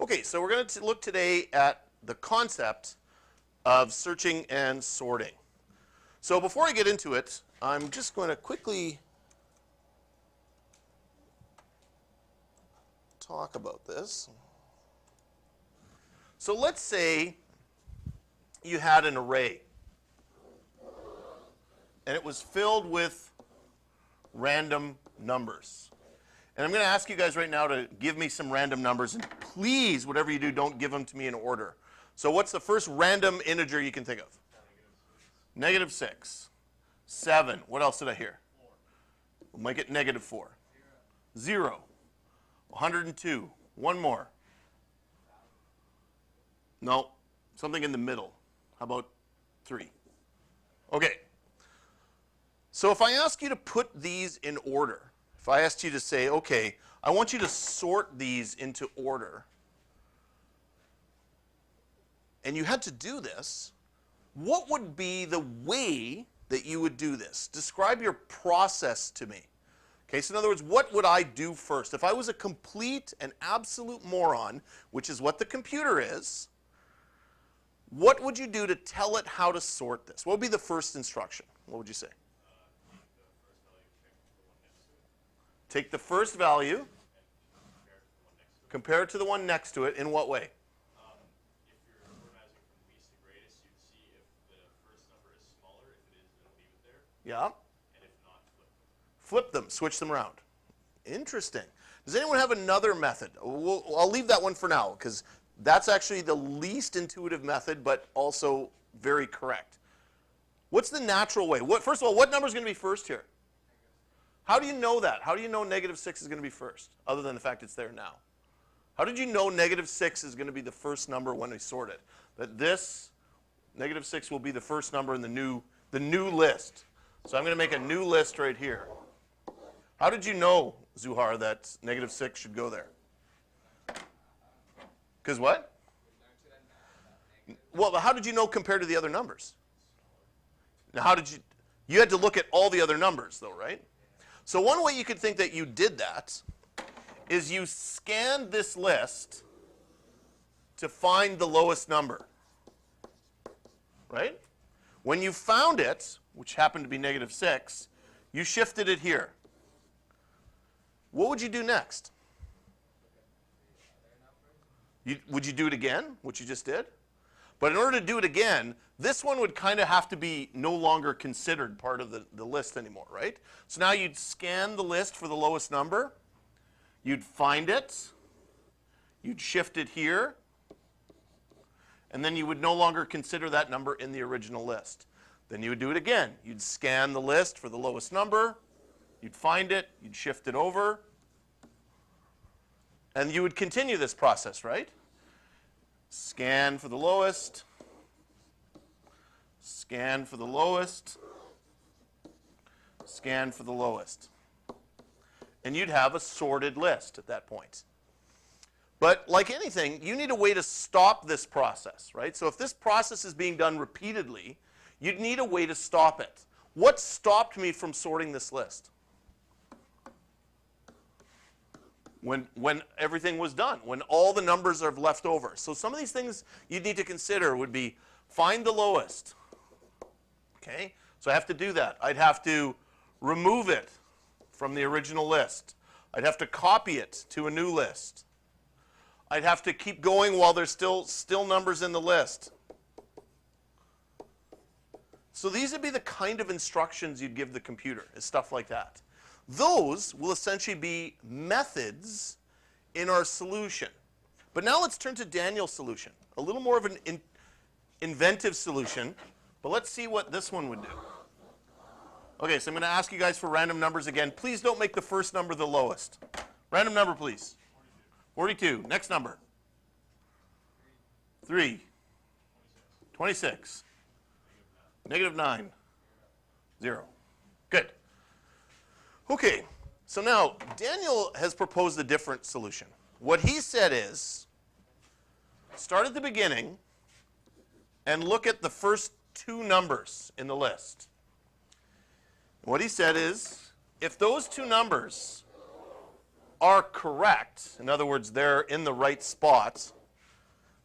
Okay, so we're going to look today at the concept of searching and sorting. So before I get into it, I'm just going to quickly talk about this. So let's say you had an array, and it was filled with random numbers. And I'm going to ask you guys right now to give me some random numbers, and please, whatever you do, don't give them to me in order. So what's the first random integer you can think of? -6. 7. What else did I hear? 4. We'll make it -4. 0. 102. One more. No, something in the middle. How about 3? Okay. So if I ask you to put these in order, if I asked you to say, okay, I want you to sort these into order, and you had to do this, what would be the way that you would do this? Describe your process to me. Okay, so in other words, what would I do first? If I was a complete and absolute moron, which is what the computer is, what would you do to tell it how to sort this? What would be the first instruction? What would you say? Take the first value, compare it to the one next to it. In what way? If you're organizing from least to greatest, you'd see if the first number is smaller. If it is, then leave it there. Yeah. And if not, flip them. Flip them, switch them around. Interesting. Does anyone have another method? I'll leave that one for now, because that's actually the least intuitive method, but also very correct. What's the natural way? First of all, what number is going to be first here? How do you know that? How do you know -6 is going to be first, other than the fact it's there now? How did you know -6 is going to be the first number when we sort it? That this -6 will be the first number in the new list. So I'm going to make a new list right here. How did you know, Zuhar, that -6 should go there? Because what? Well, how did you know compared to the other numbers? Now, how did you had to look at all the other numbers, though, right? So one way you could think that you did that is you scanned this list to find the lowest number, right? When you found it, which happened to be -6, you shifted it here. What would you do next? Would you do it again, what you just did? But in order to do it again, this one would kind of have to be no longer considered part of the list anymore, right? So now you'd scan the list for the lowest number. You'd find it. You'd shift it here. And then you would no longer consider that number in the original list. Then you would do it again. You'd scan the list for the lowest number. You'd find it. You'd shift it over. And you would continue this process, right? Scan for the lowest. Scan for the lowest. Scan for the lowest. And you'd have a sorted list at that point. But like anything, you need a way to stop this process, right? So if this process is being done repeatedly, you'd need a way to stop it. What stopped me from sorting this list? When everything was done, when all the numbers are left over. So some of these things you'd need to consider would be find the lowest. Okay, so I have to do that. I'd have to remove it from the original list. I'd have to copy it to a new list. I'd have to keep going while there's still numbers in the list. So these would be the kind of instructions you'd give the computer, is stuff like that. Those will essentially be methods in our solution. But now let's turn to Daniel's solution, a little more of an inventive solution, but let's see what this one would do. Okay, so I'm going to ask you guys for random numbers again. Please don't make the first number the lowest. Random number, please. 42. Next number. 3. 26. -9. 0. Good. Okay, so now Daniel has proposed a different solution. What he said is, start at the beginning and look at the first 2 numbers in the list. What he said is, if those 2 numbers are correct, in other words, they're in the right spot,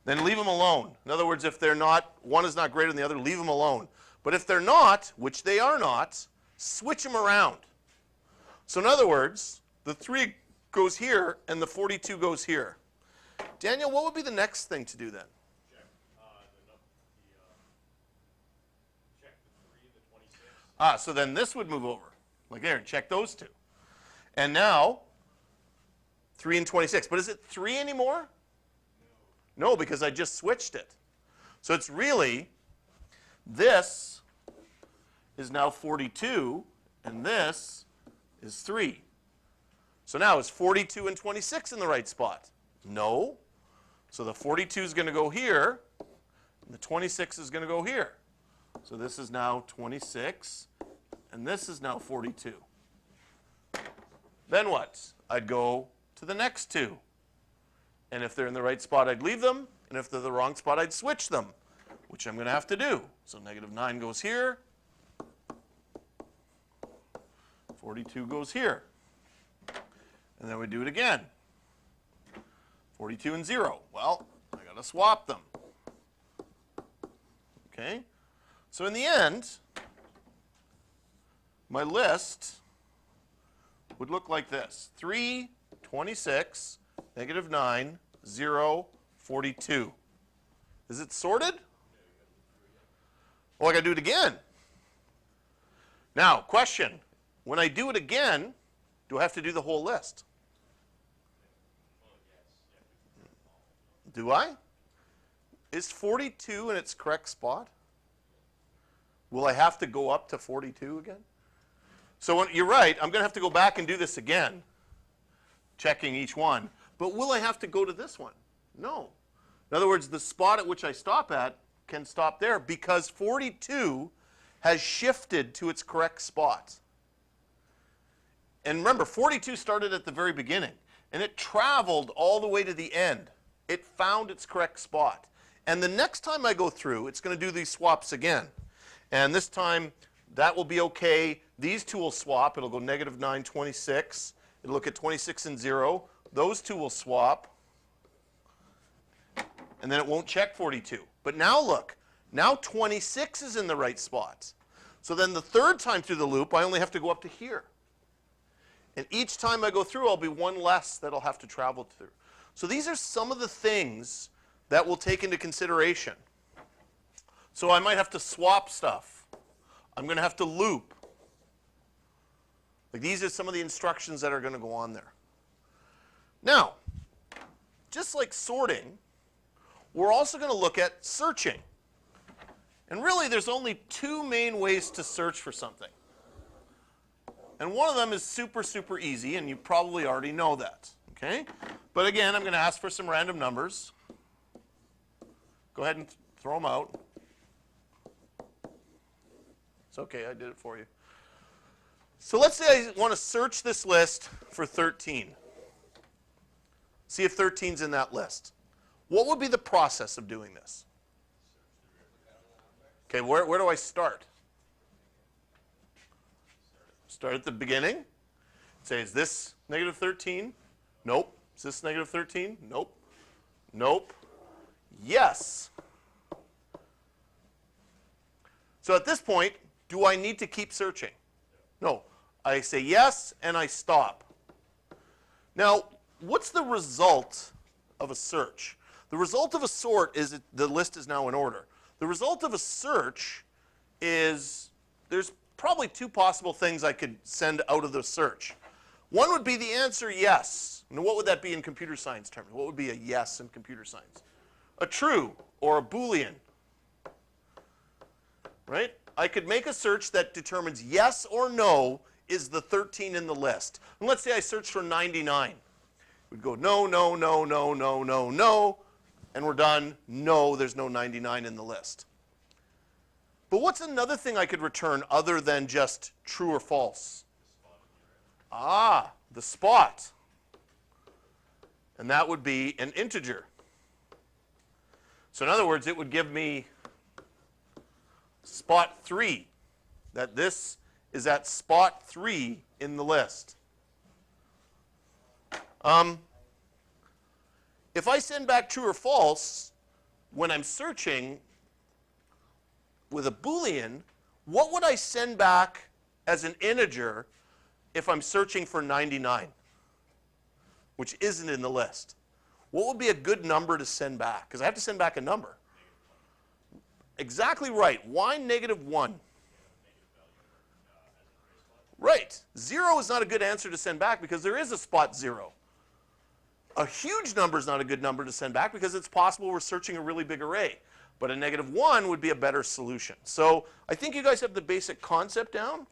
then leave them alone. In other words, if they're not, one is not greater than the other, leave them alone. But if they're not, which they are not, switch them around. So in other words, the 3 goes here and the 42 goes here. Daniel, what would be the next thing to do then? Check check the 3 and the 26. Ah, so then this would move over. Like there, and check those two. And now, 3 and 26. But is it 3 anymore? No, because I just switched it. So it's really, this is now 42, and this is 3. So now is 42 and 26 in the right spot? No. So the 42 is going to go here, and the 26 is going to go here. So this is now 26, and this is now 42. Then what? I'd go to the next 2. And if they're in the right spot, I'd leave them. And if they're the wrong spot, I'd switch them, which I'm going to have to do. So negative 9 goes here. 42 goes here. And then we do it again. 42 and 0. Well, I got to swap them. Okay? So in the end, my list would look like this. 3, 26, negative 9, 0, 42. Is it sorted? Well, I got to do it again. Now, question. When I do it again, do I have to do the whole list? Do I? Is 42 in its correct spot? Will I have to go up to 42 again? So you're right, I'm going to have to go back and do this again, checking each one. But will I have to go to this one? No. In other words, the spot at which I stop at can stop there because 42 has shifted to its correct spot. And remember, 42 started at the very beginning, and it traveled all the way to the end. It found its correct spot. And the next time I go through, it's going to do these swaps again. And this time, that will be okay. These two will swap. It'll go negative 9, 26. It'll look at 26 and 0. Those two will swap. And then it won't check 42. But now look. Now 26 is in the right spot. So then the third time through the loop, I only have to go up to here. And each time I go through, I'll be one less that I'll have to travel through. So these are some of the things that we'll take into consideration. So I might have to swap stuff. I'm going to have to loop. Like these are some of the instructions that are going to go on there. Now, just like sorting, we're also going to look at searching. And really, there's only 2 main ways to search for something. And one of them is super, super easy, and you probably already know that. Okay? But again, I'm going to ask for some random numbers. Go ahead and throw them out. It's okay, I did it for you. So let's say I want to search this list for 13. See if 13's in that list. What would be the process of doing this? Okay, where do I start? Start at the beginning. Say, is this negative 13? Nope. Is this negative 13? Nope. Nope. Yes. So at this point, do I need to keep searching? No. I say yes, and I stop. Now, what's the result of a search? The result of a sort is that the list is now in order. The result of a search is there's probably 2 possible things I could send out of the search. One would be the answer yes. And what would that be in computer science terms? What would be a yes in computer science? A true or a Boolean. Right? I could make a search that determines yes or no is the 13 in the list. And let's say I search for 99. We'd go no, no, no, no, no, no, no, and we're done. No, there's no 99 in the list. But what's another thing I could return other than just true or false? Ah, the spot. And that would be an integer. So in other words, it would give me spot 3, that this is at spot 3 in the list. If I send back true or false, when I'm searching with a Boolean, what would I send back as an integer if I'm searching for 99, which isn't in the list? What would be a good number to send back? Because I have to send back a number. Exactly right. Why -1? Right. 0 is not a good answer to send back because there is a spot 0. A huge number is not a good number to send back because it's possible we're searching a really big array. But a -1 would be a better solution. So I think you guys have the basic concept down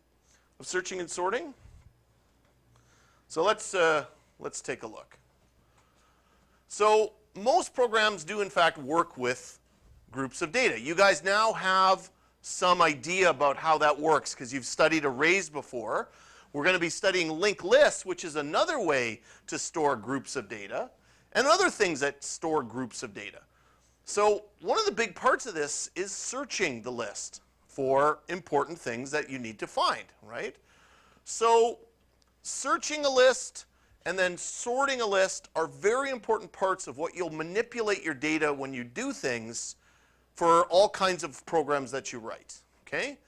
of searching and sorting. So let's take a look. So most programs do in fact work with groups of data. You guys now have some idea about how that works because you've studied arrays before. We're going to be studying linked lists, which is another way to store groups of data, and other things that store groups of data. So one of the big parts of this is searching the list for important things that you need to find, right? So searching a list and then sorting a list are very important parts of what you'll manipulate your data when you do things for all kinds of programs that you write, okay?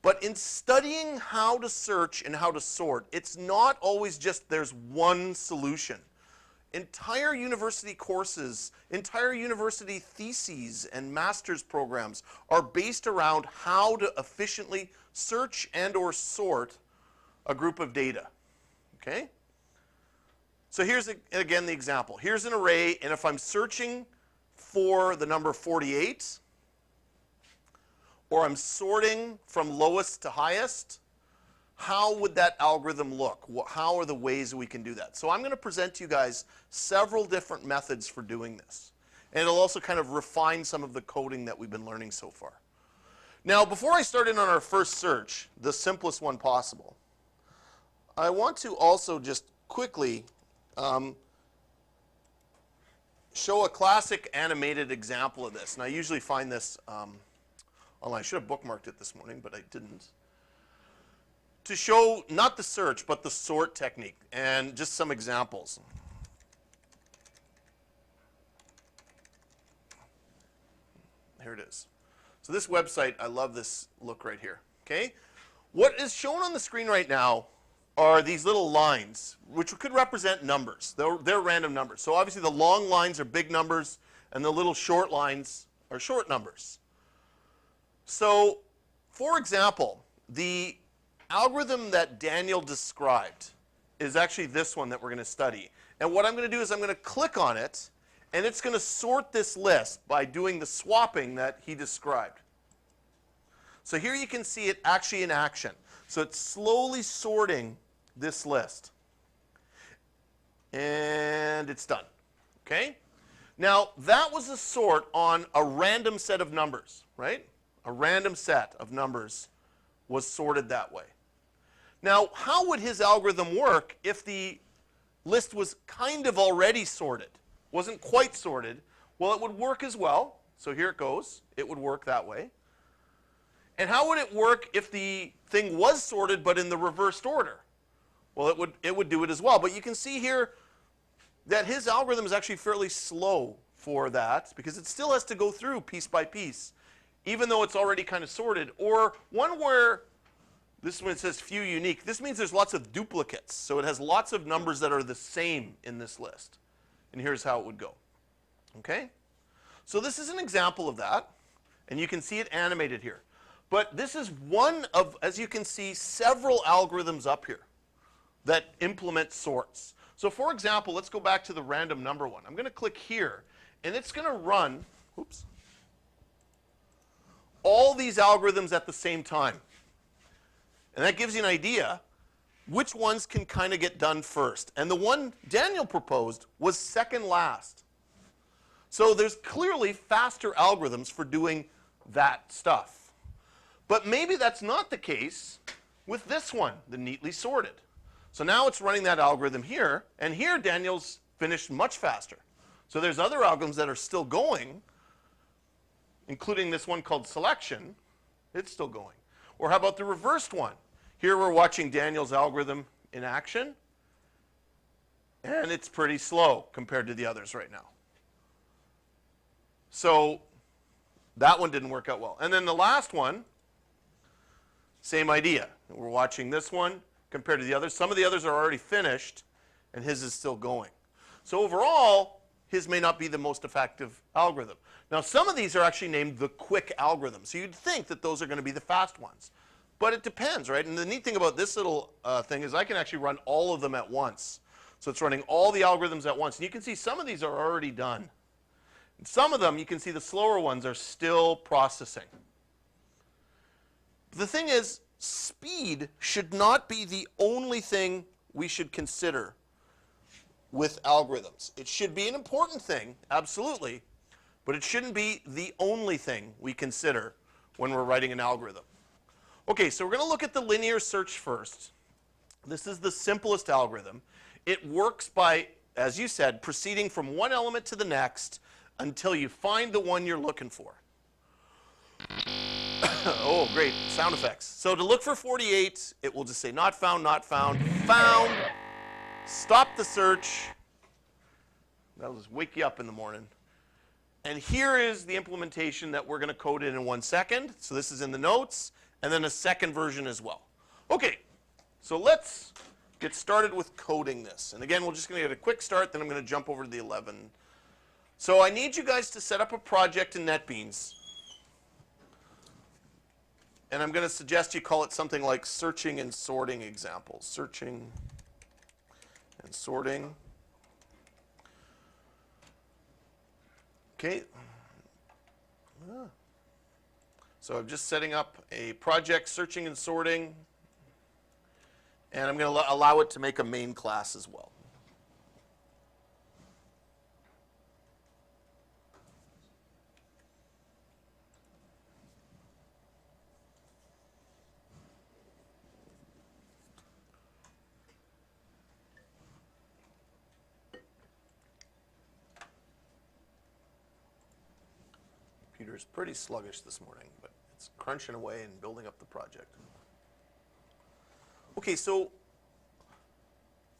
But in studying how to search and how to sort, it's not always just there's one solution. Entire university courses, entire university theses and master's programs are based around how to efficiently search and or sort a group of data, okay? So here's, again, the example. Here's an array, and if I'm searching for the number 48, or I'm sorting from lowest to highest, how would that algorithm look? How are the ways we can do that? So I'm going to present to you guys several different methods for doing this. And it'll also kind of refine some of the coding that we've been learning so far. Now, before I start in on our first search, the simplest one possible, I want to also just quickly show a classic animated example of this. And I usually find this online. I should have bookmarked it this morning, but I didn't. To show not the search, but the sort technique, and just some examples. Here it is. So this website, I love this look right here, okay? What is shown on the screen right now are these little lines, which could represent numbers. They're random numbers. So obviously the long lines are big numbers, and the little short lines are short numbers. So, for example, the algorithm that Daniel described is actually this one that we're going to study. And what I'm going to do is I'm going to click on it, and it's going to sort this list by doing the swapping that he described. So here you can see it actually in action. So it's slowly sorting this list. And it's done, okay? Now, that was a sort on a random set of numbers, right? A random set of numbers was sorted that way. Now, how would his algorithm work if the list was kind of already sorted? Wasn't quite sorted. Well, it would work as well. So here it goes. It would work that way. And how would it work if the thing was sorted but in the reversed order? Well, it would do it as well. But you can see here that his algorithm is actually fairly slow for that because it still has to go through piece by piece, even though it's already kind of sorted. Or one where this one says few unique. This means there's lots of duplicates. So it has lots of numbers that are the same in this list. And here's how it would go. Okay? So this is an example of that. And you can see it animated here. But this is one of, as you can see, several algorithms up here that implement sorts. So for example, let's go back to the random number one. I'm going to click here, and it's going to run, oops, all these algorithms at the same time. And that gives you an idea which ones can kind of get done first. And the one Daniel proposed was second last. So there's clearly faster algorithms for doing that stuff. But maybe that's not the case with this one, the neatly sorted. So now it's running that algorithm here, and here Daniel's finished much faster. So there's other algorithms that are still going, including this one called selection. It's still going. Or how about the reversed one? Here we're watching Daniel's algorithm in action, and it's pretty slow compared to the others right now. So that one didn't work out well. And then the last one, same idea. We're watching this one compared to the others. Some of the others are already finished, and his is still going. So overall, his may not be the most effective algorithm. Now, some of these are actually named the quick algorithm. So you'd think that those are going to be the fast ones. But it depends, right? And the neat thing about this little thing is I can actually run all of them at once. So it's running all the algorithms at once. And you can see some of these are already done. And some of them, you can see the slower ones are still processing. The thing is, speed should not be the only thing we should consider with algorithms. It should be an important thing, absolutely, but it shouldn't be the only thing we consider when we're writing an algorithm. Okay, so we're going to look at the linear search first. This is the simplest algorithm. It works by, as you said, proceeding from one element to the next until you find the one you're looking for. Oh, great, sound effects. So to look for 48, it will just say not found, found. Stop the search. That'll just wake you up in the morning. And here is the implementation that we're going to code in 1 second. So this is in the notes, and then a second version as well. Okay, so let's get started with coding this. And again, we're just going to get a quick start, then I'm going to jump over to the 11. So I need you guys to set up a project in NetBeans. And I'm going to suggest you call it something like searching and sorting examples. Searching and sorting. Okay. So I'm just setting up a project, searching and sorting. And I'm going to allow it to make a main class as well. Computer's pretty sluggish this morning, but it's crunching away and building up the project. Okay, so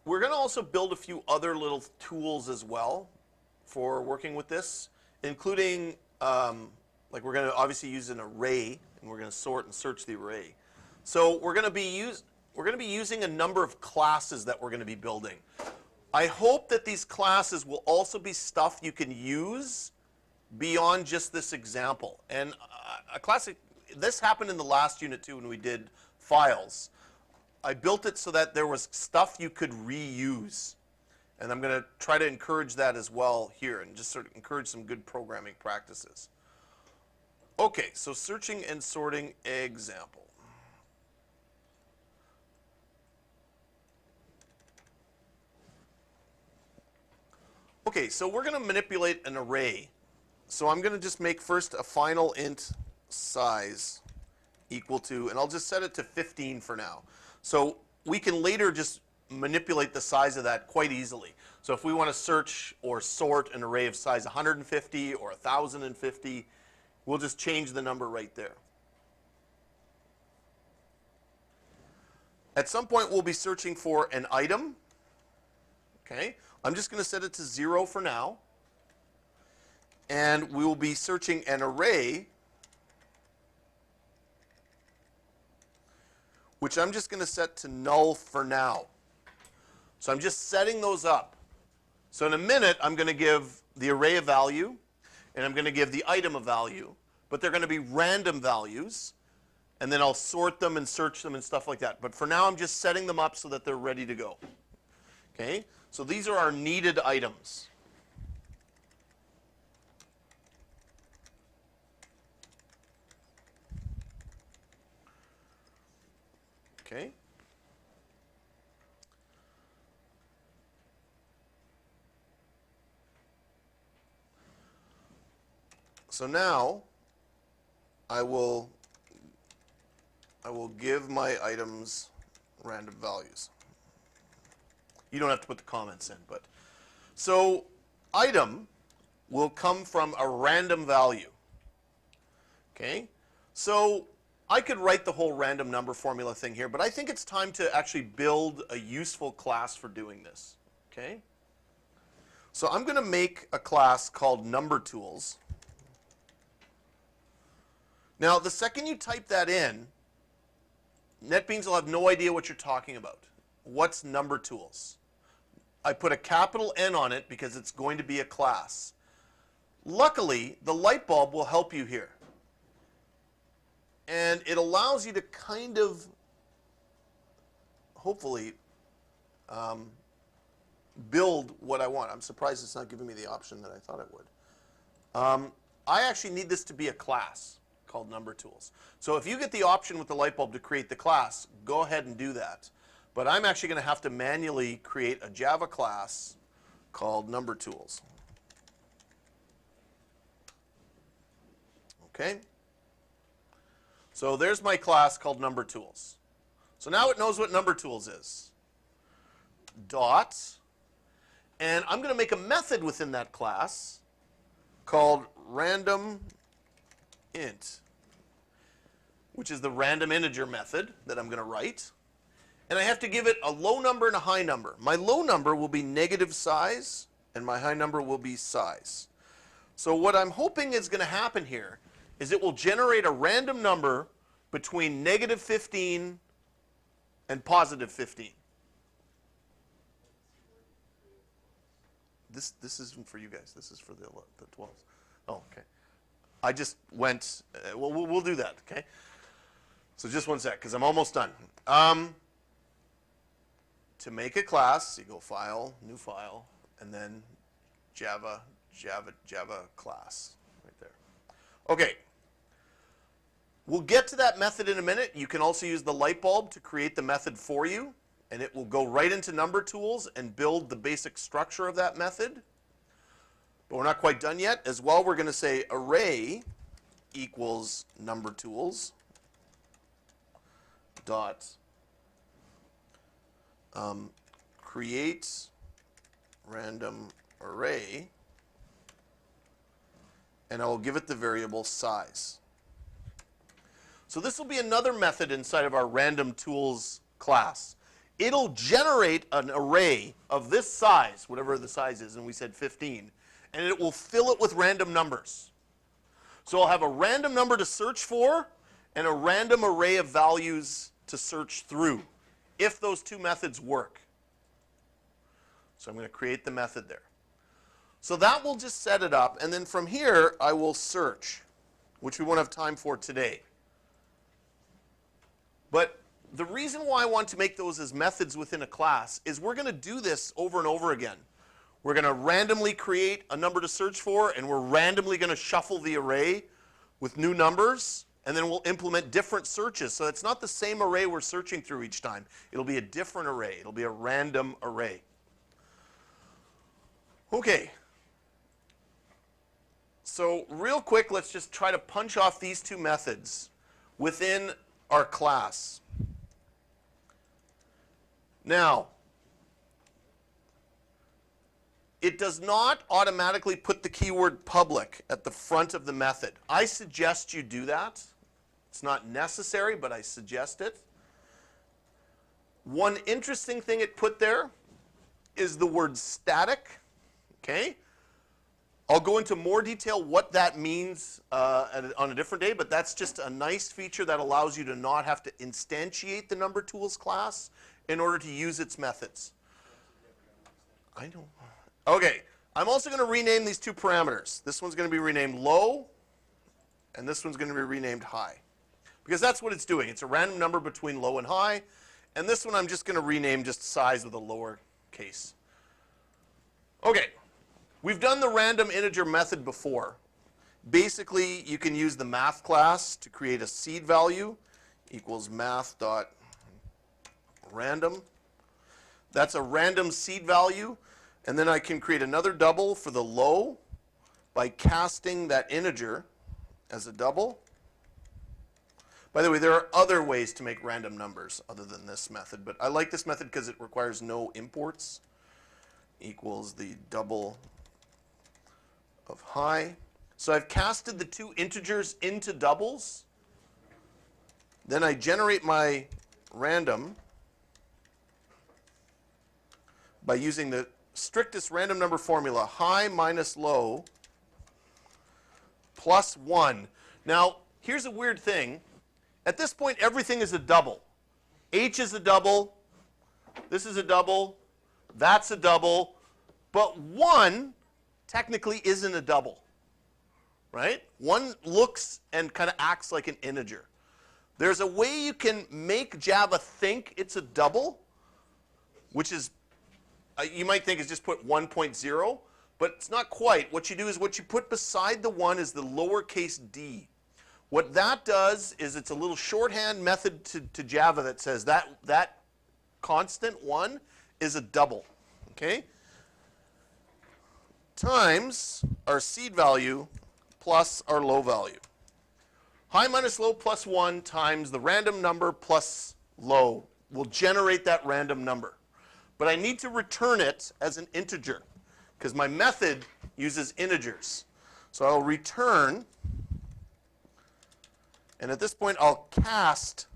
we're going to also build a few other little tools as well for working with this, including like we're going to obviously use an array, and we're going to sort and search the array. So we're going to be using a number of classes that we're going to be building. I hope that these classes will also be stuff you can use beyond just this example. And this happened in the last unit too when we did files. I built it so that there was stuff you could reuse. And I'm going to try to encourage that as well here and just sort of encourage some good programming practices. Okay, so searching and sorting example. Okay, so we're going to manipulate an array. So I'm going to just make first a final int size equal to, and I'll just set it to 15 for now. So we can later just manipulate the size of that quite easily. So if we want to search or sort an array of size 150 or 1050, we'll just change the number right there. At some point, we'll be searching for an item. Okay, I'm just going to set it to 0 for now. And we will be searching an array, which I'm just going to set to null for now. So I'm just setting those up. So in a minute, I'm going to give the array a value, and I'm going to give the item a value. But they're going to be random values, and then I'll sort them and search them and stuff like that. But for now, I'm just setting them up so that they're ready to go. Okay? So these are our needed items. Okay. So now I will give my items random values. You don't have to put the comments in, but so item will come from a random value. Okay? So I could write the whole random number formula thing here, but I think it's time to actually build a useful class for doing this. Okay? So I'm going to make a class called number tools. Now, the second you type that in, NetBeans will have no idea what you're talking about. What's number tools? I put a capital N on it because it's going to be a class. Luckily, the light bulb will help you here. And it allows you to kind of, hopefully, build what I want. I'm surprised it's not giving me the option that I thought it would. I actually need this to be a class called number tools. So if you get the option with the light bulb to create the class, go ahead and do that. But I'm actually going to have to manually create a Java class called number tools. Okay? So there's my class called number tools. So now it knows what number tools is. Dot. And I'm going to make a method within that class called random int, which is the random integer method that I'm going to write. And I have to give it a low number and a high number. My low number will be negative size, and my high number will be size. So what I'm hoping is going to happen here is it will generate a random number between negative 15 and positive 15. This isn't for you guys. This is for the 12s. Oh, okay. I just went, well, we'll do that, okay? So just one sec, because I'm almost done. To make a class, you go File, New File, and then Java class, right there. Okay. We'll get to that method in a minute. You can also use the light bulb to create the method for you, and it will go right into number tools and build the basic structure of that method. But we're not quite done yet. As well, we're going to say array equals number tools dot create random array, and I will give it the variable size. So this will be another method inside of our random tools class. It'll generate an array of this size, whatever the size is, and we said 15, and it will fill it with random numbers. So I'll have a random number to search for and a random array of values to search through, if those two methods work. So I'm going to create the method there. So that will just set it up, and then from here I will search, which we won't have time for today. But the reason why I want to make those as methods within a class is we're going to do this over and over again. We're going to randomly create a number to search for, and we're randomly going to shuffle the array with new numbers, and then we'll implement different searches. So it's not the same array we're searching through each time. It'll be a different array. It'll be a random array. Okay. So real quick, let's just try to punch off these two methods within our class. Now, it does not automatically put the keyword public at the front of the method. I suggest you do that. It's not necessary, but I suggest it. One interesting thing it put there is the word static. Okay? I'll go into more detail what that means on a different day, but that's just a nice feature that allows you to not have to instantiate the number tools class in order to use its methods. I know. Okay, I'm also going to rename these two parameters. This one's going to be renamed low, and this one's going to be renamed high. Because that's what it's doing. It's a random number between low and high, and this one I'm just going to rename just size with a lower case. Okay. We've done the random integer method before. Basically, you can use the math class to create a seed value equals math.random. That's a random seed value, and then I can create another double for the low by casting that integer as a double. By the way, there are other ways to make random numbers other than this method, but I like this method because it requires no imports. Equals the double of high. So I've casted the two integers into doubles. Then I generate my random by using the strictest random number formula, high minus low plus 1. Now, here's a weird thing. At this point, everything is a double. H is a double. This is a double. That's a double. But 1 technically isn't a double, right? 1 looks and kind of acts like an integer. There's a way you can make Java think it's a double, which is, you might think is just put 1.0, but it's not quite. What you do is what you put beside the 1 is the lowercase d. What that does is it's a little shorthand method to Java that says that constant 1 is a double, okay? Times our seed value plus our low value. High minus low plus 1 times the random number plus low will generate that random number. But I need to return it as an integer because my method uses integers. So I'll return, and at this point I'll cast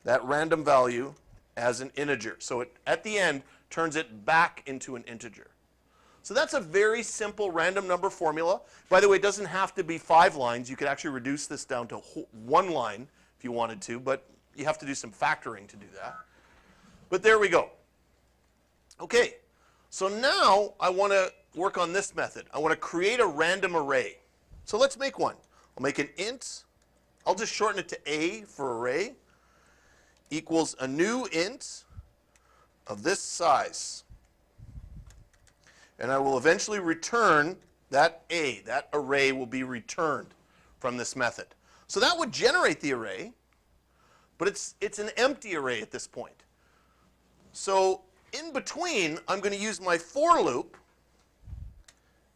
that random value as an integer. So it, at the end, turns it back into an integer. So that's a very simple random number formula. By the way, it doesn't have to be 5 lines. You could actually reduce this down to 1 line if you wanted to, but you have to do some factoring to do that. But there we go. Okay, so now I want to work on this method. I want to create a random array. So let's make one. I'll make an int. I'll just shorten it to A for array, equals a new int of this size. And I will eventually return that A. That array will be returned from this method. So that would generate the array, but it's an empty array at this point. So in between, I'm going to use my for loop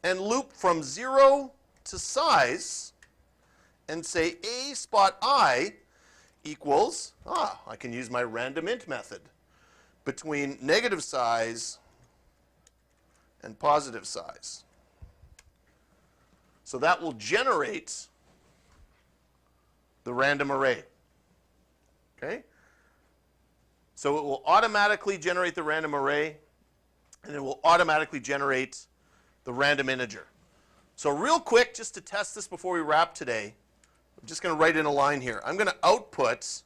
and loop from 0 to size and say A spot I equals, I can use my random int method between negative size and positive size. So that will generate the random array. Okay? So it will automatically generate the random array, and it will automatically generate the random integer. So real quick, just to test this before we wrap today, I'm just going to write in a line here. I'm going to output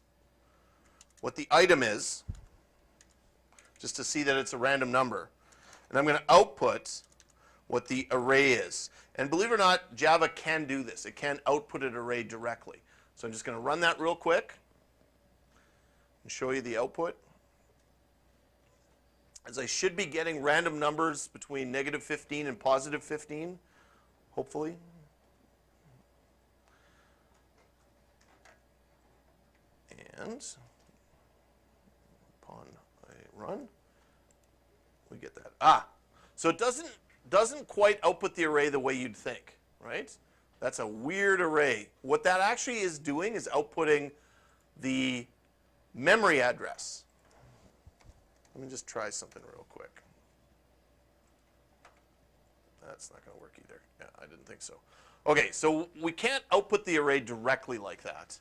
what the item is, just to see that it's a random number. And I'm going to output what the array is. And believe it or not, Java can do this. It can output an array directly. So I'm just going to run that real quick and show you the output. As I should be getting random numbers between negative 15 and positive 15, hopefully. And upon a run, we get that. So it doesn't quite output the array the way you'd think, right? That's a weird array. What that actually is doing is outputting the memory address. Let me just try something real quick. That's not going to work either. Yeah, I didn't think so. Okay, so we can't output the array directly like that.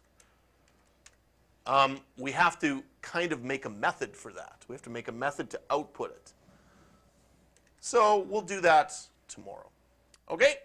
We have to kind of make a method for that. We have to make a method to output it. So we'll do that tomorrow. Okay?